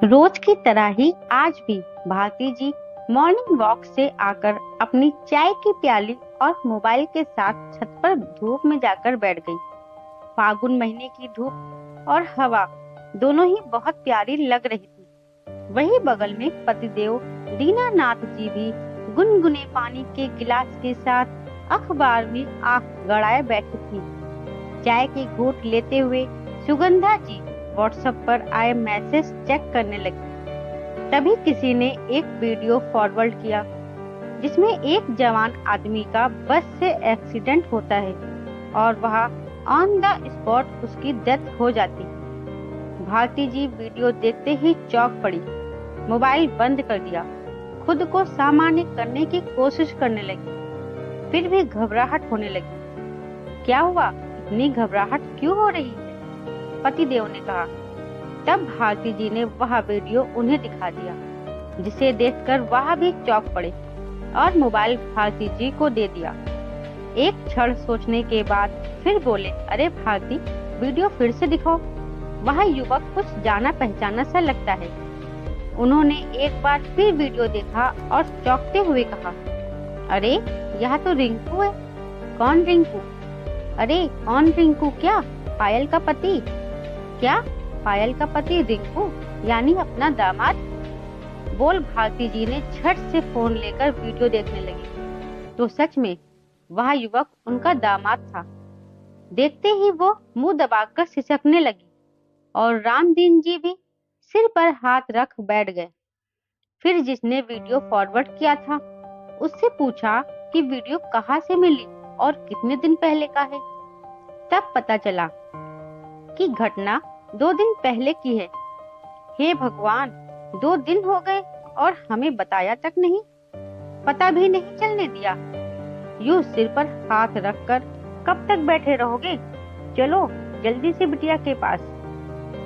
रोज की तरह ही आज भी भारती जी मॉर्निंग वॉक से आकर अपनी चाय की प्याली और मोबाइल के साथ छत पर धूप में जाकर बैठ गई। फागुन महीने की धूप और हवा दोनों ही बहुत प्यारी लग रही थी। वहीं बगल में पतिदेव दीनानाथ जी भी गुनगुने पानी के गिलास के साथ अखबार में आंख गड़ाए बैठी थी। चाय की घूंट लेते हुए सुगंधा जी व्हाट्सएप पर आए मैसेज चेक करने लगी। तभी किसी ने एक वीडियो फॉरवर्ड किया जिसमें एक जवान आदमी का बस से एक्सीडेंट होता है और वह ऑन द स्पॉट उसकी डेथ हो जाती है। भारती जी वीडियो देखते ही चौंक पड़ी, मोबाइल बंद कर दिया, खुद को सामान्य करने की कोशिश करने लगी। फिर भी घबराहट होने लगी। क्या हुआ, इतनी घबराहट क्यों हो रही है? पतिदेव ने कहा। तब भारती जी ने वह वीडियो उन्हें दिखा दिया, जिसे देखकर वह भी चौंक पड़े और मोबाइल भारती जी को दे दिया। एक क्षण सोचने के बाद फिर बोले, अरे भारती, वीडियो फिर से दिखाओ। वह युवक कुछ जाना पहचाना सा लगता है। उन्होंने एक बार फिर वीडियो देखा और चौंकते हुए कहा, अरे यह तो रिंकू है। कौन रिंकू? अरे कौन रिंकू? क्या पायल का पति? क्या पायल का पति रिंकू, यानी अपना दामाद? बोल भारती जी ने झट से फोन लेकर वीडियो देखने लगी। तो सच में वह युवक उनका दामाद था। देखते ही वो मुंह दबाकर सिसकने लगी और रामदीन जी भी सिर पर हाथ रख बैठ गए। फिर जिसने वीडियो फॉरवर्ड किया था उससे पूछा कि वीडियो कहाँ से मिली और कितने दिन पहले का है। तब पता चला कि घटना 2 दिन पहले की है। हे भगवान, 2 दिन हो गए और हमें बताया तक नहीं, पता भी नहीं चलने दिया। यूं सिर पर हाथ रखकर कब तक बैठे रहोगे? चलो जल्दी से बिटिया के पास।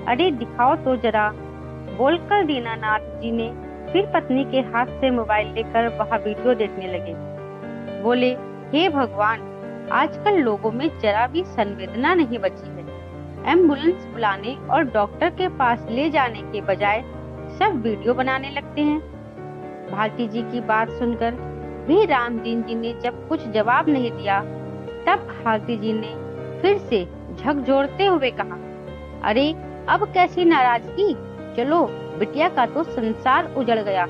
अरे दिखाओ तो जरा, बोलकर दीनानाथ जी ने फिर पत्नी के हाथ से मोबाइल लेकर वह वीडियो देखने लगे। बोले, हे भगवान, आजकल लोगों में जरा भी संवेदना नहीं बची है। एम्बुलेंस बुलाने और डॉक्टर के पास ले जाने के बजाय सब वीडियो बनाने लगते हैं। भारती जी की बात सुनकर भी रामदीन जी ने जब कुछ जवाब नहीं दिया, तब भारती जी ने फिर से झकझोरते हुए कहा, अरे अब कैसी नाराजगी? चलो, बिटिया का तो संसार उजड़ गया,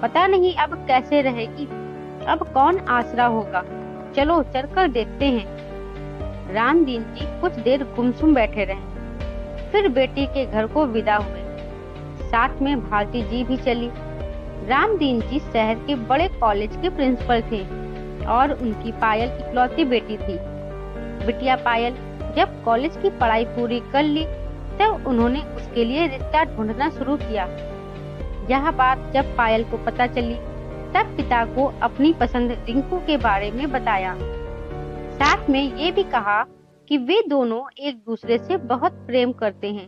पता नहीं अब कैसे रहेगी, अब कौन आसरा होगा। चलो चलकर देखते हैं। रामदीन जी कुछ देर गुमसुम बैठे रहे, फिर बेटी के घर को विदा हुए। साथ में भारती जी भी चली। रामदीन जी शहर के बड़े कॉलेज के प्रिंसिपल थे और उनकी पायल इकलौती बेटी थी। बिटिया पायल जब कॉलेज की पढ़ाई पूरी कर ली तब उन्होंने उसके लिए रिश्ता ढूंढना शुरू किया। यह बात जब पायल को पता चली तब पिता को अपनी पसंद रिंकू के बारे में बताया। साथ में ये भी कहा कि वे दोनों एक दूसरे से बहुत प्रेम करते हैं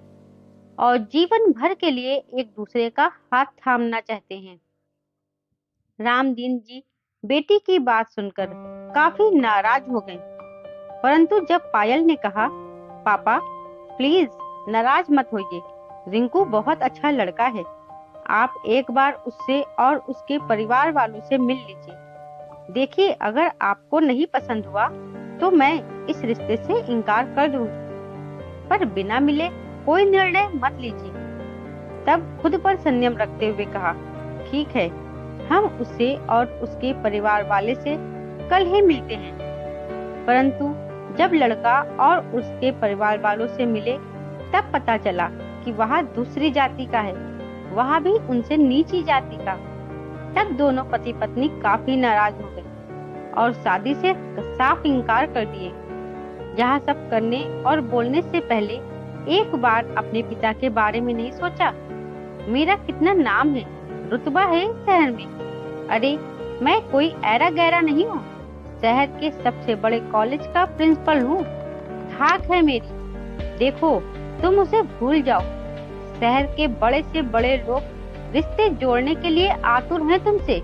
और जीवन भर के लिए एक दूसरे का हाथ थामना चाहते हैं। रामदीन जी बेटी की बात सुनकर काफी नाराज हो गए, परंतु जब पायल ने कहा, पापा प्लीज नाराज मत होइए, रिंकू बहुत अच्छा लड़का है, आप एक बार उससे और उसके परिवार वालों से मिल लीजिए। देखिए, अगर आपको नहीं पसंद हुआ तो मैं इस रिश्ते से इनकार कर दूंगी, पर बिना मिले कोई निर्णय मत लीजिए। तब खुद पर संयम रखते हुए कहा, ठीक है, हम उससे और उसके परिवार वाले से कल ही मिलते हैं। परंतु जब लड़का और उसके परिवार वालों से मिले तब पता चला कि वह दूसरी जाति का है, वह भी उनसे नीची जाति का। तब दोनों पति पत्नी काफी नाराज हो गए और शादी से साफ इनकार कर दिए। यह सब करने और बोलने से पहले एक बार अपने पिता के बारे में नहीं सोचा? मेरा कितना नाम है, रुतबा है इस शहर में। अरे मैं कोई ऐरा गैरा नहीं हूँ, शहर के सबसे बड़े कॉलेज का प्रिंसिपल हूँ। धाक है मेरी। देखो, तुम उसे भूल जाओ। शहर के बड़े से बड़े लोग रिश्ते जोड़ने के लिए आतुर हैं तुमसे,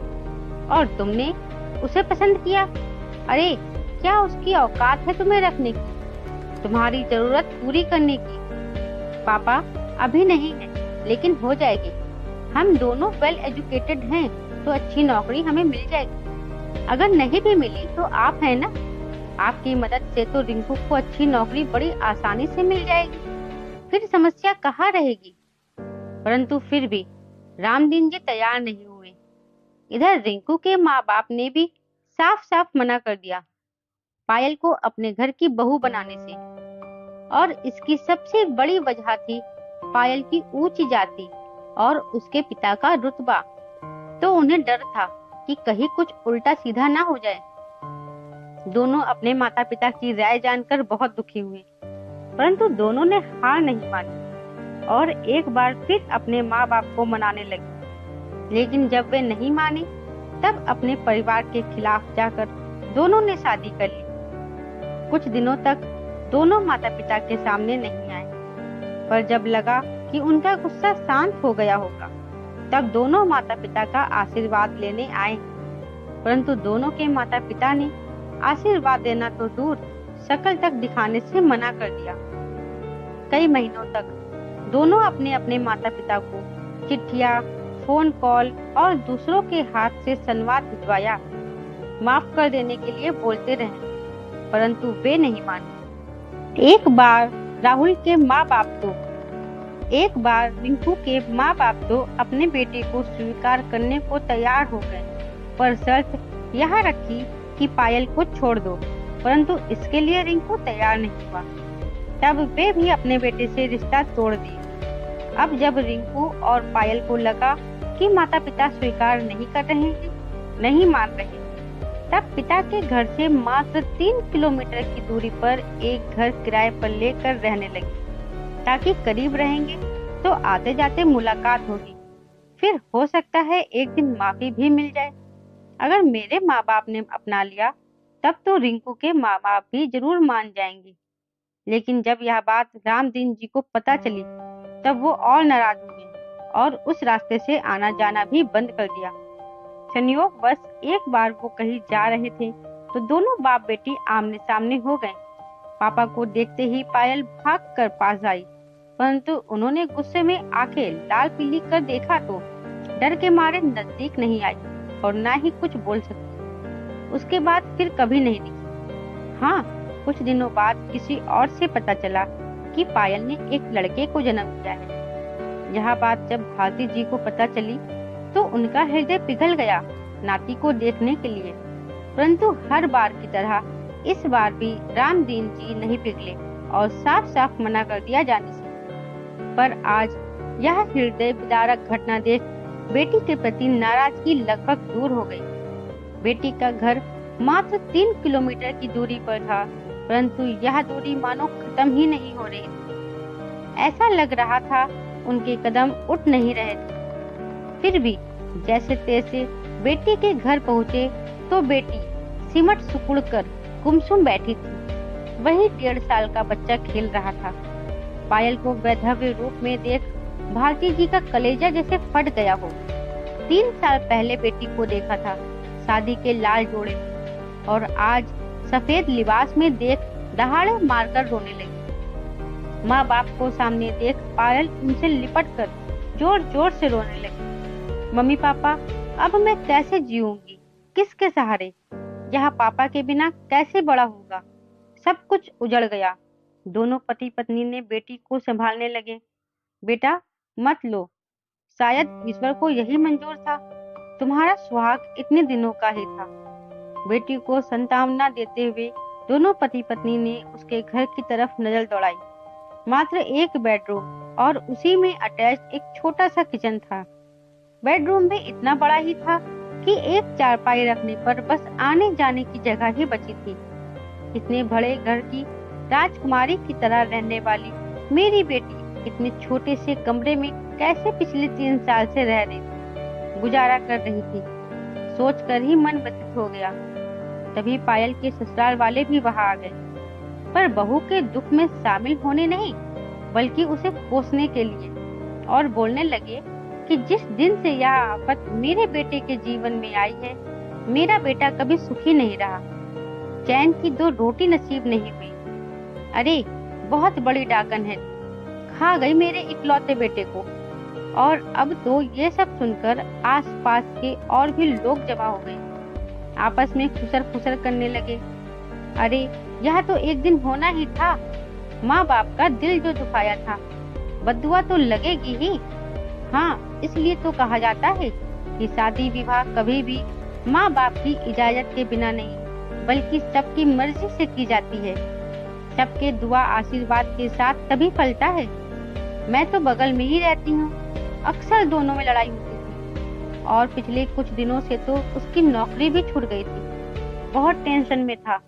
और तुमने उसे पसंद किया। अरे क्या उसकी औकात है तुम्हें रखने की, तुम्हारी जरूरत पूरी करने की? पापा अभी नहीं है, लेकिन हो जाएगी। हम दोनों वेल एजुकेटेड हैं तो अच्छी नौकरी हमें मिल जाएगी। अगर नहीं भी मिली तो आप हैं ना, आपकी मदद से तो रिंकू को अच्छी नौकरी बड़ी आसानी से मिल जाएगी, फिर समस्या कहाँ रहेगी। परंतु फिर भी रामदीन जी तैयार नहीं हुए। इधर रिंकू के माँ बाप ने भी साफ साफ मना कर दिया पायल को अपने घर की बहू बनाने से, और इसकी सबसे बड़ी वजह थी पायल की ऊंची जाति और उसके पिता का रुतबा। तो उन्हें डर था कि कहीं कुछ उल्टा सीधा ना हो जाए। दोनों अपने माता पिता की राय जानकर बहुत दुखी हुए, परंतु दोनों ने हार नहीं मानी और एक बार फिर अपने माँ बाप को मनाने लगे। लेकिन जब वे नहीं माने तब अपने परिवार के खिलाफ जाकर दोनों ने शादी कर ली। कुछ दिनों तक दोनों माता पिता के सामने नहीं आए, पर जब लगा कि उनका गुस्सा शांत हो गया होगा तब दोनों माता पिता का आशीर्वाद लेने आए। परंतु दोनों के माता पिता ने आशीर्वाद देना तो दूर, शक्ल तक दिखाने से मना कर दिया। कई महीनों तक दोनों अपने अपने माता पिता को चिट्ठियां, फोन कॉल और दूसरों के हाथ से संवाद भिजवाया, माफ कर देने के लिए बोलते रहे, परंतु वे नहीं माने। एक बार रिंकू के माँ बाप तो अपने बेटे को स्वीकार करने को तैयार हो गए, पर शर्त यह रखी कि पायल को छोड़ दो, परंतु इसके लिए रिंकू तैयार नहीं हुआ। तब वे भी अपने बेटे से रिश्ता तोड़ दिए। अब जब रिंकू और पायल को लगा कि माता पिता स्वीकार नहीं कर रहे हैं, नहीं मान रहे, तब पिता के घर से मात्र 3 किलोमीटर की दूरी पर एक घर किराए पर लेकर रहने लगी, ताकि करीब रहेंगे तो आते जाते मुलाकात होगी, फिर हो सकता है एक दिन माफी भी मिल जाए। अगर मेरे माँ बाप ने अपना लिया तब तो रिंकू के माँ बाप भी जरूर मान जाएंगे। लेकिन जब यह बात रामदीन जी को पता चली तब वो और नाराज हुए और उस रास्ते से आना जाना भी बंद कर दिया। संयोगवश एक बार वो कहीं जा रहे थे तो दोनों बाप बेटी आमने सामने हो गए। पापा को देखते ही पायल भाग कर पास आई, परंतु उन्होंने गुस्से में आंखें लाल पीली कर देखा तो डर के मारे नजदीक नहीं आई और ना ही कुछ बोल सकी। उसके बाद फिर कभी नहीं दिखी। हाँ, कुछ दिनों बाद किसी और से पता चला कि पायल ने एक लड़के को जन्म दिया है। यह बात जब भारती जी को पता चली तो उनका हृदय पिघल गया नाती को देखने के लिए, परंतु हर बार की तरह इस बार भी रामदीन जी नहीं पिघले और साफ साफ मना कर दिया जाने से। पर आज यह हृदय विदारक घटना देख बेटी के प्रति नाराजगी लगभग दूर हो गई। बेटी का घर मात्र 3 किलोमीटर की दूरी पर था, परंतु यह दूरी मानो खत्म ही नहीं हो रही थी। ऐसा लग रहा था उनके कदम उठ नहीं रहे थे। फिर भी जैसे तैसे बेटी के घर पहुँचे तो बेटी सिमट सुकुड़ कर गुमसुम बैठी थी। वही 1.5 साल का बच्चा खेल रहा था। पायल को वैधव्य रूप में देख भारती जी का कलेजा जैसे फट गया हो। 3 साल पहले बेटी को देखा था शादी के लाल जोड़े में, और आज सफेद लिबास में देख दहाड़े मारकर रोने लगी। माँ बाप को सामने देख पायल उनसे लिपट कर जोर जोर से रोने लगी। मम्मी पापा, अब मैं कैसे जीऊंगी, किसके सहारे, यहाँ पापा के बिना कैसे बड़ा होगा। सब कुछ उजड़ गया। दोनों पति पत्नी ने बेटी को संभालने लगे। बेटा मत लो, शायद ईश्वर को यही मंजूर था। तुम्हारा सुहाग इतने दिनों का ही था। बेटी को सांत्वना देते हुए दोनों पति पत्नी ने उसके घर की तरफ नजर दौड़ाई। मात्र एक बेडरूम और उसी में अटैच एक छोटा सा किचन था। बेडरूम भी इतना बड़ा ही था कि एक चारपाई रखने पर बस आने जाने की जगह ही बची थी। इतने बड़े घर की राजकुमारी की तरह रहने वाली मेरी बेटी इतने छोटे से कमरे में कैसे पिछले 3 साल से रह रही थी, गुजारा कर रही थी, सोचकर ही मन व्यथित हो गया। तभी पायल के ससुराल वाले भी वहां आ गए, पर बहू के दुख में शामिल होने नहीं बल्कि उसे कोसने के लिए, और बोलने लगे कि जिस दिन से यह आफत मेरे बेटे के जीवन में आई है, मेरा बेटा कभी सुखी नहीं रहा, चैन की 2 रोटी नसीब नहीं हुई। अरे बहुत बड़ी डाकन है, खा गई मेरे इकलौते बेटे को। और अब तो ये सब सुनकर आसपास के और भी लोग जमा हो गए। आपस में खुसर फुसर करने लगे। अरे यह तो एक दिन होना ही था, माँ बाप का दिल जो दुखाया था, बद्दुआ तो लगेगी ही। हाँ, इसलिए तो कहा जाता है कि शादी विवाह कभी भी माँ बाप की इजाजत के बिना नहीं, बल्कि सबकी मर्जी से की जाती है। सबके दुआ आशीर्वाद के साथ तभी फलता है। मैं तो बगल में ही रहती हूँ, अक्सर दोनों में लड़ाई होती थी और पिछले कुछ दिनों से तो उसकी नौकरी भी छूट गई थी। बहुत टेंशन में था।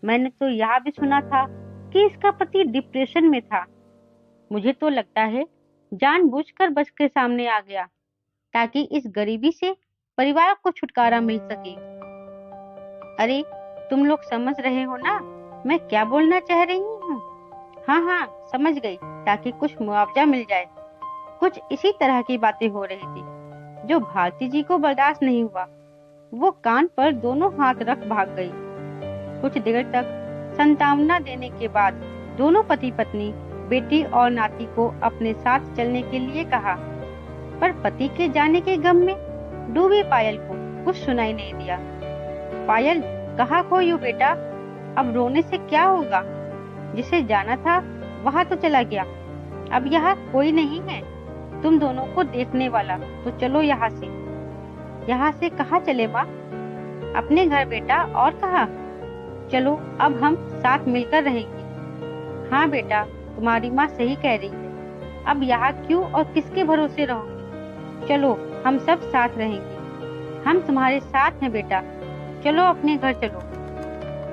मैंने तो यह भी सुना था कि इसका पति डिप्रेशन में था। मुझे तो लगता है जानबूझकर बस के सामने आ गया ताकि इस गरीबी से परिवार को छुटकारा मिल सके। अरे तुम लोग समझ रहे हो ना मैं क्या बोलना चाह रही हूँ? हाँ हाँ, समझ गई, ताकि कुछ मुआवजा मिल जाए। कुछ इसी तरह की बातें हो रही थी। जो भारती जी को बर्दाश्त नहीं हुआ, वो कान पर दोनों हाथ रख भाग गई। कुछ देर तक सांत्वना देने के बाद दोनों पति पत्नी बेटी और नाती को अपने साथ चलने के लिए कहा, पर पति के जाने के गम में डूबी पायल को कुछ सुनाई नहीं दिया। पायल, कहाँ खोई हो बेटा? अब रोने से क्या होगा? जिसे जाना था वहां तो चला गया, अब यहाँ कोई नहीं है तुम दोनों को देखने वाला, तो चलो यहाँ से। यहाँ से कहाँ चले माँ? अपने घर बेटा, और कहाँ? चलो अब हम साथ मिलकर रहेंगे। हाँ बेटा, तुम्हारी माँ सही कह रही है, अब यहाँ क्यों और किसके भरोसे रहोगे? चलो हम सब साथ रहेंगे, हम तुम्हारे साथ हैं बेटा, चलो अपने घर चलो।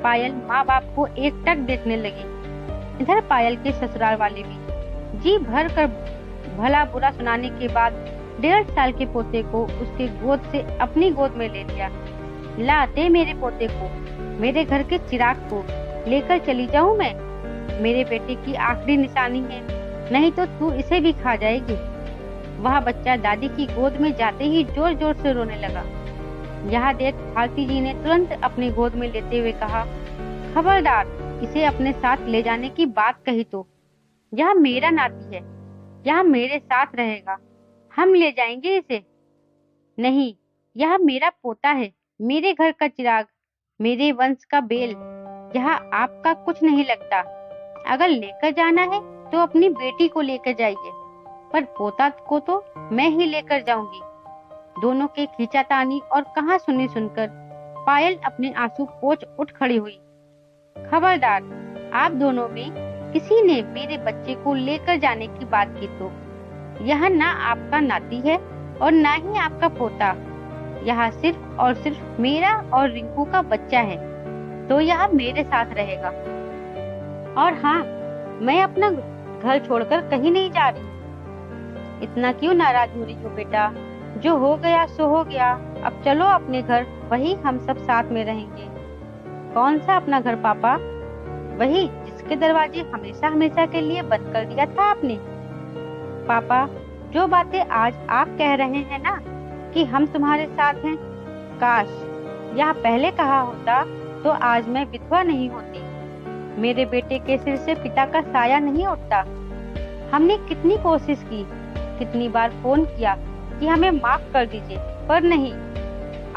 पायल माँ बाप को एकटक देखने लगी। इधर पायल के ससुराल वाले भी जी भर कर भला बुरा सुनाने के बाद 1.5 साल के पोते को उसके गोद से अपनी गोद में ले लिया। ला दे मेरे पोते को, मेरे घर के चिराग को लेकर चली जाऊं मैं। मेरे बेटे की आखिरी निशानी है, नहीं तो तू इसे भी खा जाएगी। वह बच्चा दादी की गोद में जाते ही जोर जोर से रोने लगा। यह देख भारती जी ने तुरंत अपनी गोद में लेते हुए कहा, खबरदार, इसे अपने साथ ले जाने की बात कही तो। यह मेरा नाती है, यह मेरे साथ रहेगा, हम ले जाएंगे इसे। नहीं, यह मेरा पोता है, मेरे घर का चिराग, मेरे वंश का बेल, यह आपका कुछ नहीं लगता। अगर लेकर जाना है तो अपनी बेटी को लेकर जाइए, पर पोता को तो मैं ही लेकर जाऊंगी। दोनों के खींचातानी और कहा सुनी सुनकर पायल अपने आंसू पोंछ उठ खड़ी हुई। खबरदार, आप दोनों में किसी ने मेरे बच्चे को लेकर जाने की बात की तो यह ना आपका नाती है और ना ही आपका पोता, यह सिर्फ और सिर्फ मेरा और रिंकू का बच्चा है, तो यह मेरे साथ रहेगा। और हाँ, मैं अपना घर छोड़कर कहीं नहीं जा रही। इतना क्यों नाराज हो रही हो बेटा? जो हो गया सो हो गया, अब चलो अपने घर, वही हम सब साथ में रहेंगे। कौन सा अपना घर पापा? वही जिसके दरवाजे हमेशा हमेशा के लिए बंद कर दिया था आपने। पापा, जो बातें आज आप कह रहे हैं ना कि हम तुम्हारे साथ हैं, काश यह पहले कहा होता तो आज मैं विधवा नहीं होती, मेरे बेटे के सिर से पिता का साया नहीं उठता। हमने कितनी कोशिश की, कितनी बार फोन किया कि हमें माफ कर दीजिए, पर नहीं।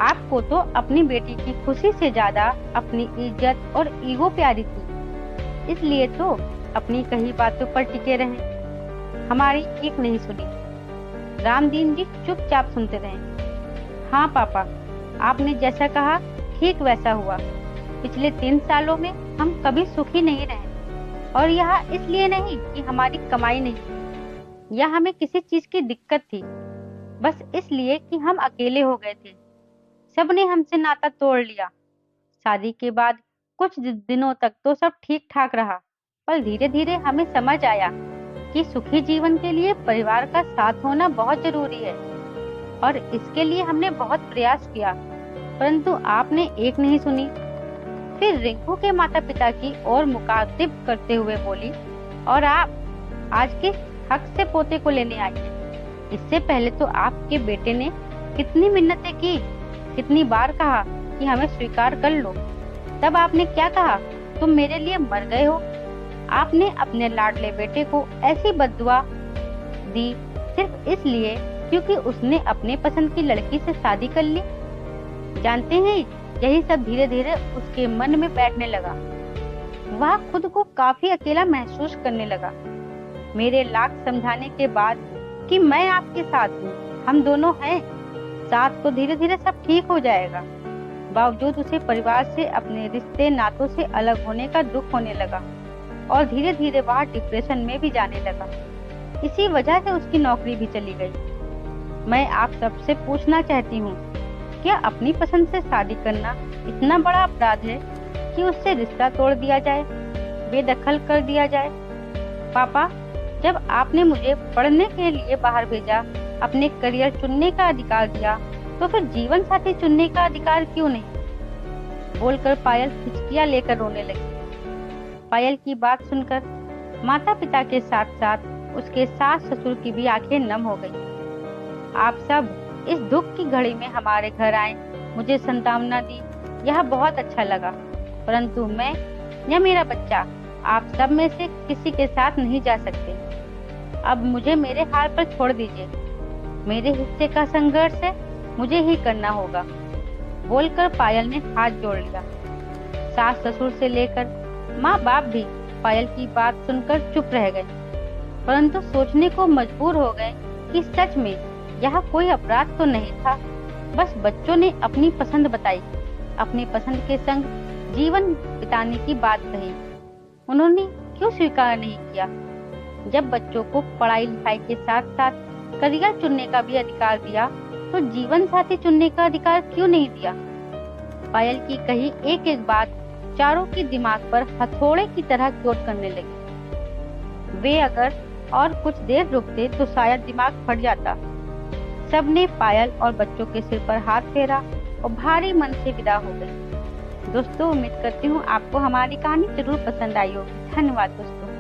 आपको तो अपनी बेटी की खुशी से ज्यादा अपनी इज्जत और ईगो प्यारी थी, इसलिए तो अपनी कही बातों पर टिके रहे, हमारी एक नहीं सुनी। रामदीन जी चुपचाप सुनते रहे। हाँ पापा, आपने जैसा कहा ठीक वैसा हुआ। पिछले 3 सालों में हम कभी सुखी नहीं रहे, और यह इसलिए नहीं कि हमारी कमाई नहीं या हमें किसी चीज की दिक्कत थी, बस इसलिए कि हम अकेले हो गए थे। सबने हमसे नाता तोड़ लिया। शादी के बाद कुछ दिनों तक तो सब ठीक ठाक रहा, पर धीरे धीरे हमें समझ आया कि सुखी जीवन के लिए परिवार का साथ होना बहुत जरूरी है, और इसके लिए हमने बहुत प्रयास किया, परंतु आपने एक नहीं सुनी। फिर रिंकू के माता पिता की ओर मुखातिब करते हुए बोली, और आप आज के हक से पोते को लेने आई हैं। इससे पहले तो आपके बेटे ने कितनी मिन्नतें की, कितनी बार कहा कि हमें स्वीकार कर लो। तब आपने क्या कहा? तुम मेरे लिए मर गए हो। आपने अपने लाडले बेटे को ऐसी बद्दुआ दी सिर्फ इसलिए क्योंकि उसने अपने पसंद की लड़की से शादी कर ली। जानते हैं, यही सब धीरे धीरे उसके मन में बैठने लगा। वह खुद को काफी अकेला महसूस करने लगा। मेरे लाख समझाने के बाद कि मैं आपके साथ हूँ, हम दोनों हैं, साथ तो धीरे धीरे सब ठीक हो जाएगा, बावजूद उसे परिवार से, अपने रिश्ते नातों से अलग होने का दुख होने लगा और धीरे धीरे वह डिप्रेशन में भी जाने लगा। इसी वजह से उसकी नौकरी भी चली गई। मैं आप सबसे पूछना चाहती हूँ, क्या अपनी पसंद से शादी करना इतना बड़ा अपराध है कि उससे रिश्ता तोड़ दिया जाए, बेदखल कर दिया जाए? पापा, जब आपने मुझे पढ़ने के लिए बाहर भेजा, अपने करियर चुनने का अधिकार दिया, तो फिर जीवन साथी चुनने का अधिकार क्यों नहीं? बोलकर पायल हिचकियां लेकर रोने लगी। पायल की बात सुनकर माता पिता के साथ साथ उसके सास ससुर की भी आंखें नम हो गई। आप सब इस दुख की घड़ी में हमारे घर आए, मुझे सांत्वना दी, यह बहुत अच्छा लगा, परंतु मैं या मेरा बच्चा आप सब में से किसी के साथ नहीं जा सकते। अब मुझे मेरे हाल पर छोड़ दीजिए, मेरे हिस्से का संघर्ष है, मुझे ही करना होगा। बोलकर पायल ने हाथ जोड़ लिया। सास ससुर से लेकर माँ बाप भी पायल की बात सुनकर चुप रह गए, परंतु सोचने को मजबूर हो गए कि सच में यह कोई अपराध तो नहीं था, बस बच्चों ने अपनी पसंद बताई, अपनी पसंद के संग जीवन बिताने की बात कही। उन्होंने क्यों स्वीकार नहीं किया? जब बच्चों को पढ़ाई लिखाई के साथ साथ करियर चुनने का भी अधिकार दिया, तो जीवन साथी चुनने का अधिकार क्यों नहीं दिया? पायल की कही एक एक बात चारों के दिमाग पर हथौड़े की तरह चोट करने लगी। वे अगर और कुछ देर रुकते तो शायद दिमाग फट जाता। सबने पायल और बच्चों के सिर पर हाथ फेरा और भारी मन से विदा हो गए। दोस्तों, उम्मीद करती हूँ आपको हमारी कहानी जरूर पसंद आई होगी। धन्यवाद दोस्तों।